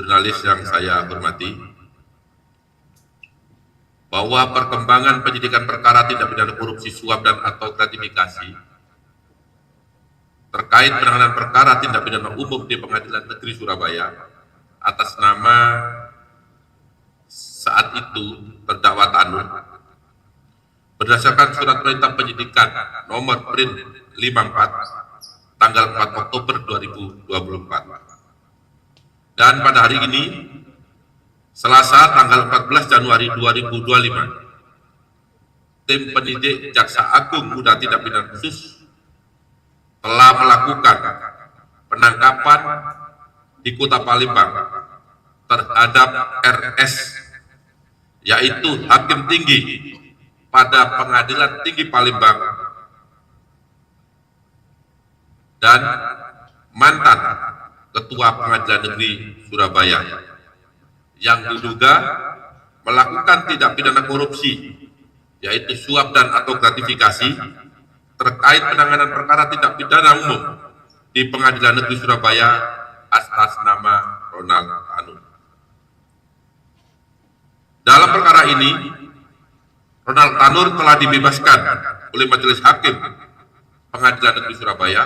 jurnalis yang saya hormati, bahwa perkembangan penyidikan perkara tindak pidana korupsi suap dan atau gratifikasi terkait penanganan perkara tindak pidana umum di Pengadilan Negeri Surabaya atas nama saat itu terdakwa Tanur berdasarkan surat perintah penyidikan nomor print 54 tanggal 4 Oktober 2024 dan pada hari ini Selasa tanggal 14 Januari 2025 tim penyidik Jaksa Agung Muda Tindak Pidana Khusus telah melakukan penangkapan di Kota Palembang terhadap RS, yaitu Hakim Tinggi pada Pengadilan Tinggi Palembang dan mantan Ketua Pengadilan Negeri Surabaya yang diduga melakukan tindak pidana korupsi, yaitu suap dan atau gratifikasi terkait penanganan perkara tindak pidana umum di Pengadilan Negeri Surabaya atas nama Ronald Tanur. Dalam perkara ini, Ronald Tanur telah dibebaskan oleh Majelis Hakim Pengadilan Negeri Surabaya,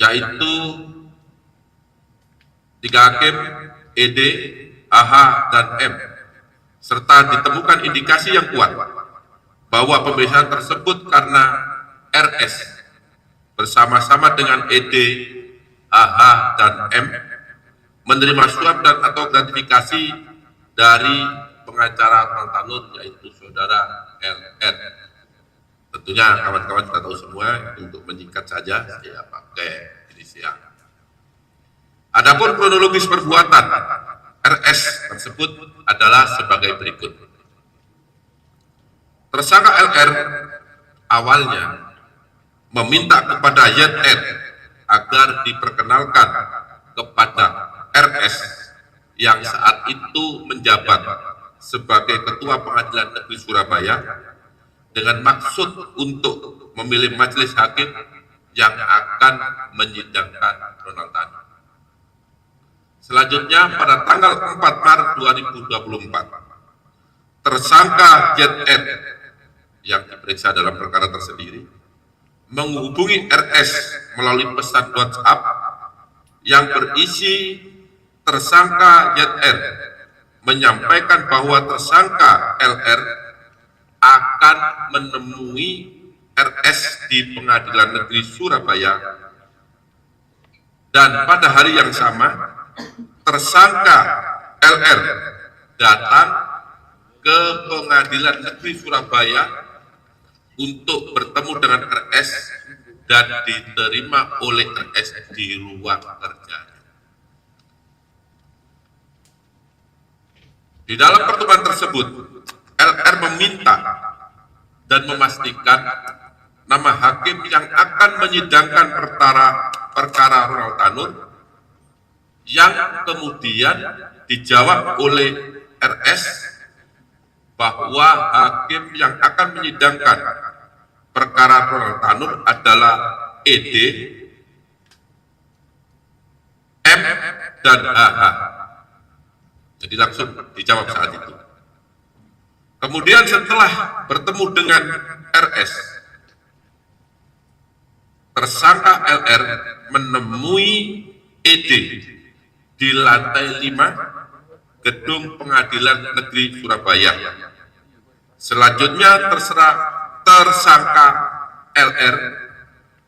yaitu 3 hakim ED, AH, dan M, serta ditemukan indikasi yang kuat bahwa pembebasan tersebut karena RS bersama-sama dengan ED, AH, dan M menerima suap dan atau gratifikasi dari pengacara Ronald Tanur, yaitu saudara LR. Tentunya kawan-kawan sudah tahu semua, untuk menyingkat saja saya pakai inisial. Adapun kronologis perbuatan RS tersebut adalah sebagai berikut. Tersangka LR awalnya meminta kepada YR agar diperkenalkan kepada RS yang saat itu menjabat sebagai Ketua Pengadilan Negeri Surabaya dengan maksud untuk memilih majelis hakim yang akan menyidangkan Ronald Tanur. Selanjutnya pada tanggal 4 Maret 2024, tersangka YR yang diperiksa dalam perkara tersendiri menghubungi RS melalui pesan WhatsApp yang berisi tersangka YR menyampaikan bahwa tersangka LR akan menemui RS di Pengadilan Negeri Surabaya dan pada hari yang sama tersangka LR datang ke Pengadilan Negeri Surabaya untuk bertemu dengan RS dan diterima oleh RS di ruang kerja. Di dalam pertemuan tersebut, LR meminta dan memastikan nama hakim yang akan menyidangkan perkara Ronald Tanur, yang kemudian dijawab oleh RS bahwa hakim yang akan menyidangkan perkara Ronald Tanur adalah ED, M, dan HH. Jadi langsung dijawab saat itu. Kemudian setelah bertemu dengan RS, tersangka LR menemui ED di lantai 5 Gedung Pengadilan Negeri Surabaya. Selanjutnya tersangka LR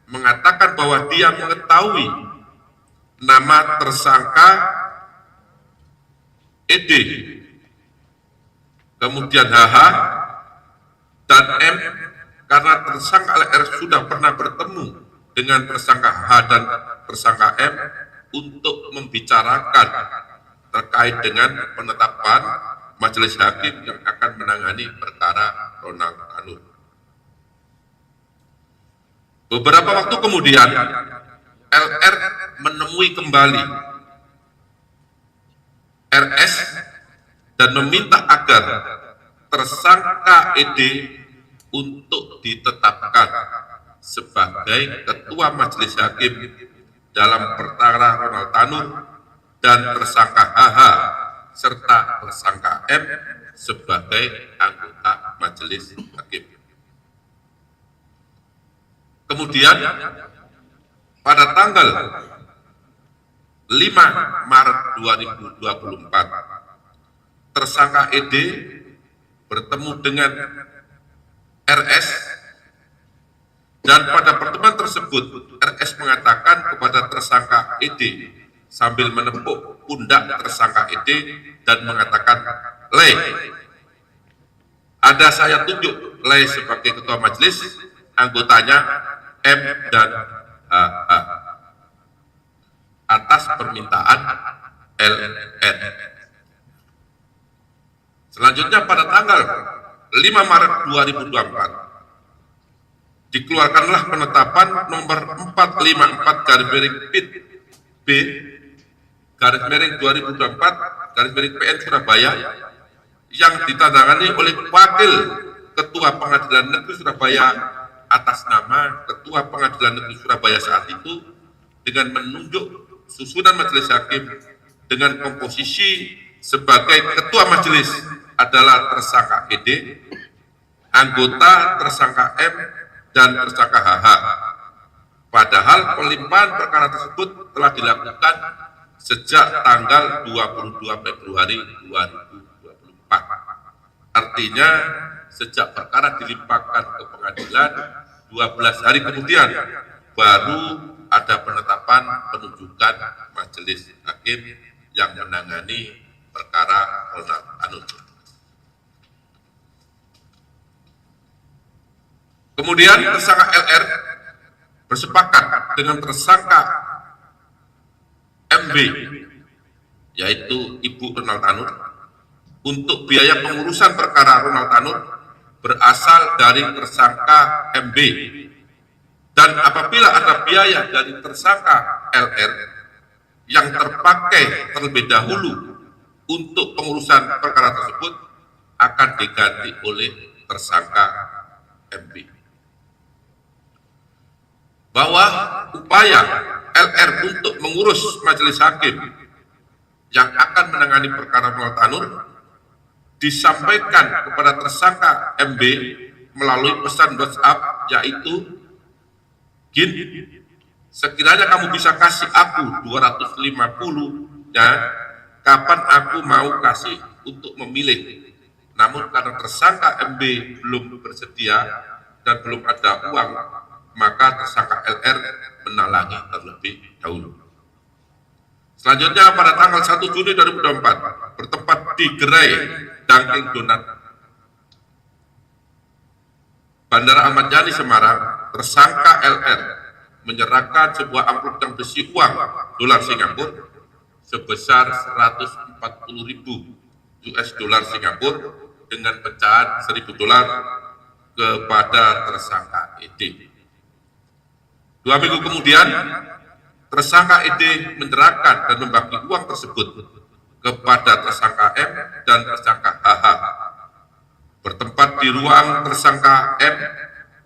mengatakan bahwa dia mengetahui nama tersangka ED, kemudian HH, dan M karena tersangka LR sudah pernah bertemu dengan tersangka H dan tersangka M untuk membicarakan terkait dengan penetapan majelis hakim yang akan menangani perkara Ronald Tanur. Beberapa waktu kemudian, LR menemui kembali RS dan meminta agar tersangka ED untuk ditetapkan sebagai ketua majelis hakim dalam perkara Ronald Tanur dan tersangka HH serta tersangka M sebagai anggota majelis hakim. Kemudian pada tanggal 5 Maret 2024, tersangka ED bertemu dengan RS, dan pada pertemuan tersebut RS mengatakan kepada tersangka ED sambil menepuk pundak tersangka ED dan mengatakan, "Le, ada saya tunjuk Le sebagai ketua majelis, anggotanya M dan HH atas permintaan LN." Selanjutnya pada tanggal 5 Maret 2024 dikeluarkanlah penetapan nomor 454-B/2024 Surabaya yang ditandatangani oleh Wakil Ketua Pengadilan Negeri Surabaya atas nama Ketua Pengadilan Negeri Surabaya saat itu, dengan menunjuk susunan majelis hakim dengan komposisi sebagai ketua majelis adalah tersangka ED, anggota tersangka M, dan tersangka HH. Padahal pelimpahan perkara tersebut telah dilakukan sejak tanggal 22 Februari 2024. Artinya sejak perkara dilimpahkan ke pengadilan, 12 hari kemudian baru ada penetapan penunjukan majelis hakim yang menangani perkara Ronald Tanur. Kemudian tersangka LR bersepakat dengan tersangka MB, yaitu Ibu Ronald Tanur, untuk biaya pengurusan perkara Ronald Tanur berasal dari tersangka MB, dan apabila ada biaya dari tersangka LR yang terpakai terlebih dahulu untuk pengurusan perkara tersebut akan diganti oleh tersangka MB. Bahwa upaya LR untuk mengurus majelis hakim yang akan menangani perkara Ronald Tanur disampaikan kepada tersangka MB melalui pesan WhatsApp, yaitu, "Gin, sekiranya kamu bisa kasih aku 250 ya, kapan aku mau kasih untuk memilih." Namun karena tersangka MB belum bersedia dan belum ada uang, maka tersangka LR menalangi terlebih dahulu. Selanjutnya pada tanggal 1 Juni 2024 bertempat di gerai Dunkin Donat Bandara Ahmad Yani Semarang, tersangka LR menyerahkan sebuah amplop yang berisi uang dolar Singapura sebesar 140.000 US dollar Singapura dengan pecahan 1.000 dolar kepada tersangka ED. 2 minggu kemudian, tersangka ED menyerahkan dan membagi uang tersebut kepada tersangka M dan tersangka HH. Bertempat di ruang tersangka M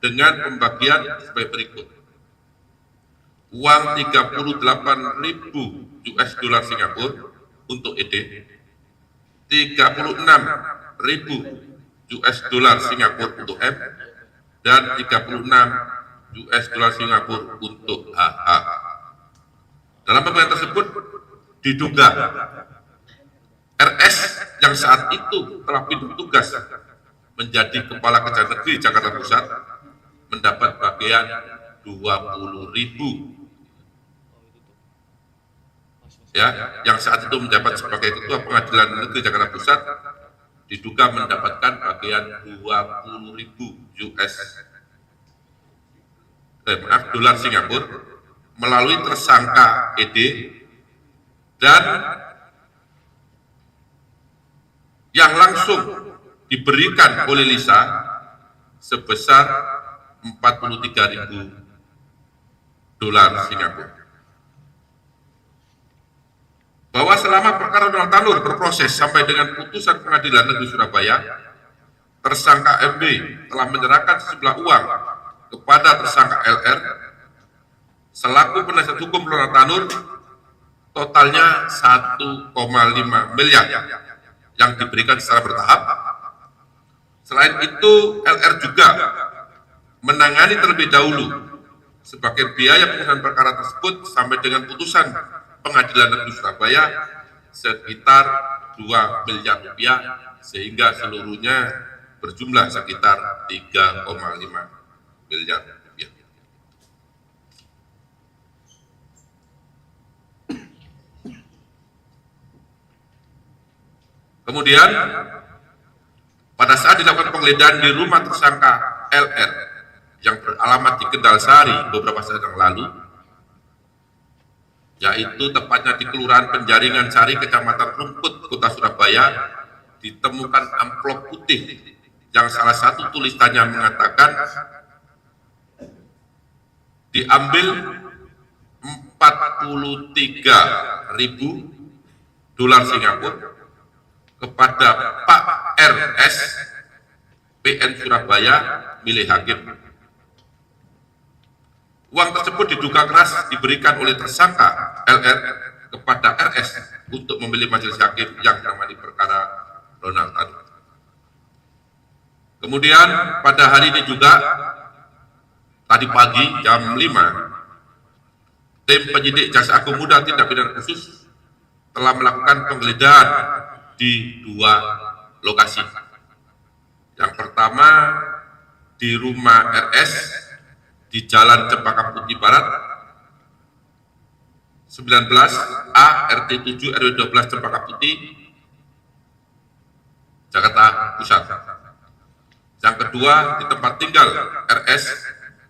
dengan pembagian sebagai berikut. Uang 38.000 US dollar Singapura untuk ED, 36.000 US dollar Singapura untuk M, dan 36 US dollar Singapura untuk HH. Dalam pembagian tersebut diduga RS yang saat itu telah pindah tugas menjadi Kepala Kejaksaan Negeri Jakarta Pusat mendapat bagian 20.000 ya, yang saat itu menjabat sebagai Ketua Pengadilan Negeri Jakarta Pusat diduga mendapatkan bagian 20.000 dolar Singapura melalui tersangka ED, dan yang langsung diberikan oleh Lisa sebesar 43.000 dolar Singapura. Bahwa selama perkara Ronald Tanur berproses sampai dengan putusan Pengadilan Negeri Surabaya, tersangka MB telah menyerahkan sejumlah uang kepada tersangka LR selaku penasihat hukum Ronald Tanur totalnya 1,5 miliar yang diberikan secara bertahap. Selain itu, LR juga menangani terlebih dahulu sebagai biaya penyelesaian perkara tersebut sampai dengan putusan Pengadilan Negeri Surabaya sekitar 2 miliar rupiah, sehingga seluruhnya berjumlah sekitar 3,5 miliar rupiah. Kemudian pada saat dilakukan penggeledahan di rumah tersangka LR yang beralamat di Kendal Sari beberapa saat yang lalu, yaitu tepatnya di Kelurahan Penjaringan Sari, Kecamatan Rungkut, Kota Surabaya, ditemukan amplop putih yang salah satu tulisannya mengatakan diambil 43.000 dolar Singapura kepada Pak RS PN Surabaya milik hakim. Uang tersebut diduga keras diberikan oleh tersangka LR kepada RS untuk memilih majelis hakim yang menangani perkara Ronald Tanu. Kemudian pada hari ini juga, tadi pagi jam 5, tim penyidik Jaksa Agung Muda Tindak Pidana Khusus telah melakukan penggeledahan di 2 lokasi. Yang pertama di rumah RS di Jalan Cempaka Putih Barat 19A RT 7 RW 12 Cempaka Putih, Jakarta Pusat. Yang kedua di tempat tinggal RS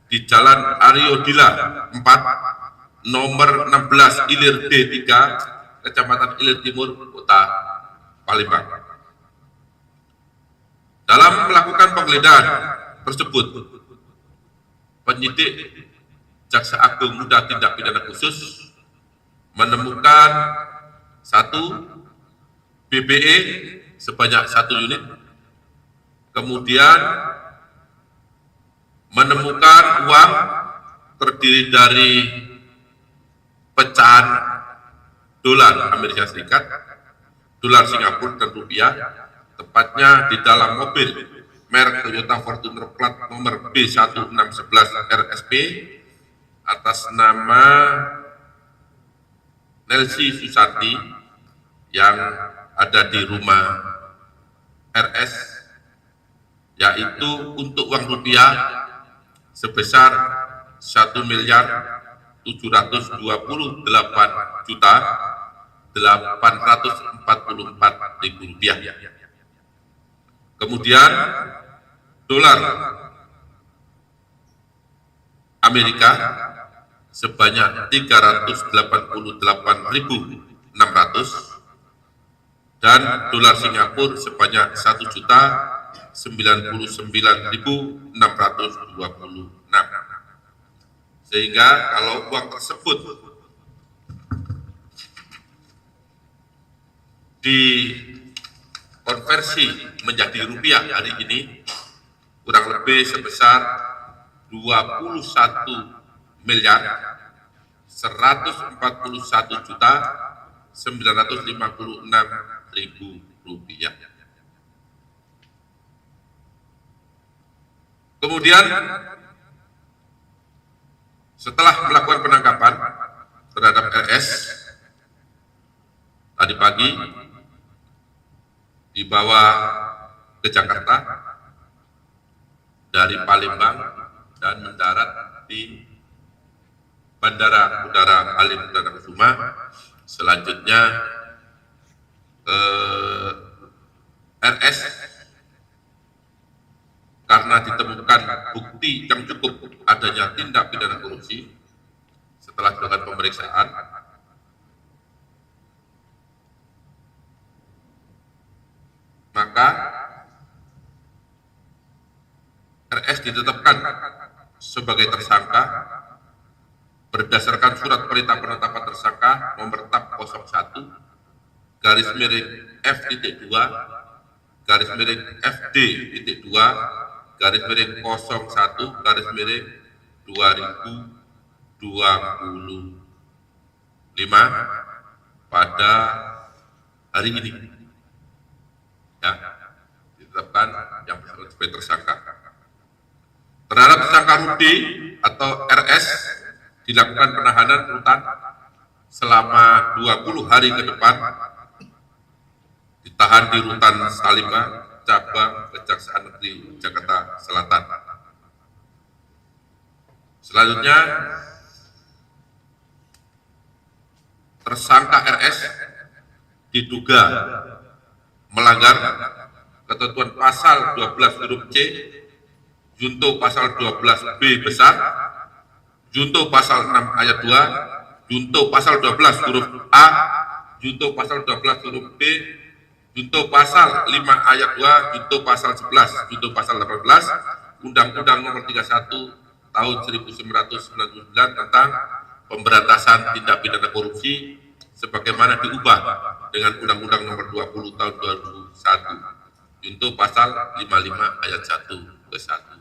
di Jalan Aryo Dila 4 nomor 16 Ilir D3 Kecamatan Ilir Timur, Kota Palembang. Dalam melakukan penggeledahan tersebut, penyidik Jaksa Agung Muda Tindak Pidana Khusus menemukan 1 BBE sebanyak 1 unit, kemudian menemukan uang terdiri dari pecahan dolar Amerika Serikat, dolar Singapura, dan rupiah, tepatnya di dalam mobil merek Toyota Fortuner plat nomor B1611 RSP atas nama Nelsi Susanti yang ada di rumah RS, yaitu untuk uang rupiah sebesar 1.728.844.000 rupiah. Kemudian dolar Amerika sebanyak 388.600 dan dolar Singapura sebanyak 1.099.626. Sehingga kalau uang tersebut dikonversi menjadi rupiah hari ini kurang lebih sebesar 21.141.956.000 rupiah. Kemudian setelah melakukan penangkapan terhadap RS tadi pagi, dibawa ke Jakarta dari Palembang dan mendarat di Bandara Udara Halim Perdana Kusuma. Selanjutnya RS karena ditemukan bukti yang cukup adanya tindak pidana korupsi setelah dilakukan pemeriksaan, maka RS ditetapkan sebagai tersangka berdasarkan surat perintah penetapan tersangka nomor TAP 01 garis miring F.2 garis miring FD.2 garis miring 01 garis miring 2025 pada hari ini. Ya, ditetapkan yang sebagai tersangka. Terhadap tersangka Rudi atau RS dilakukan penahanan rutan selama 20 hari ke depan, ditahan di rutan Salimba, cabang Kejaksaan Negeri Jakarta Selatan. Selanjutnya, tersangka RS diduga melanggar ketentuan pasal 12 huruf C, junto pasal 12B besar, junto pasal 6 ayat 2, junto pasal 12 huruf A, junto pasal 12 huruf B, junto pasal 5 ayat 2, junto pasal 11, junto pasal 18, Undang-Undang Nomor 31 Tahun 1999 tentang Pemberantasan Tindak Pidana Korupsi sebagaimana diubah dengan Undang-Undang Nomor 20 Tahun 2001, junto pasal 55 ayat 1 ke 1.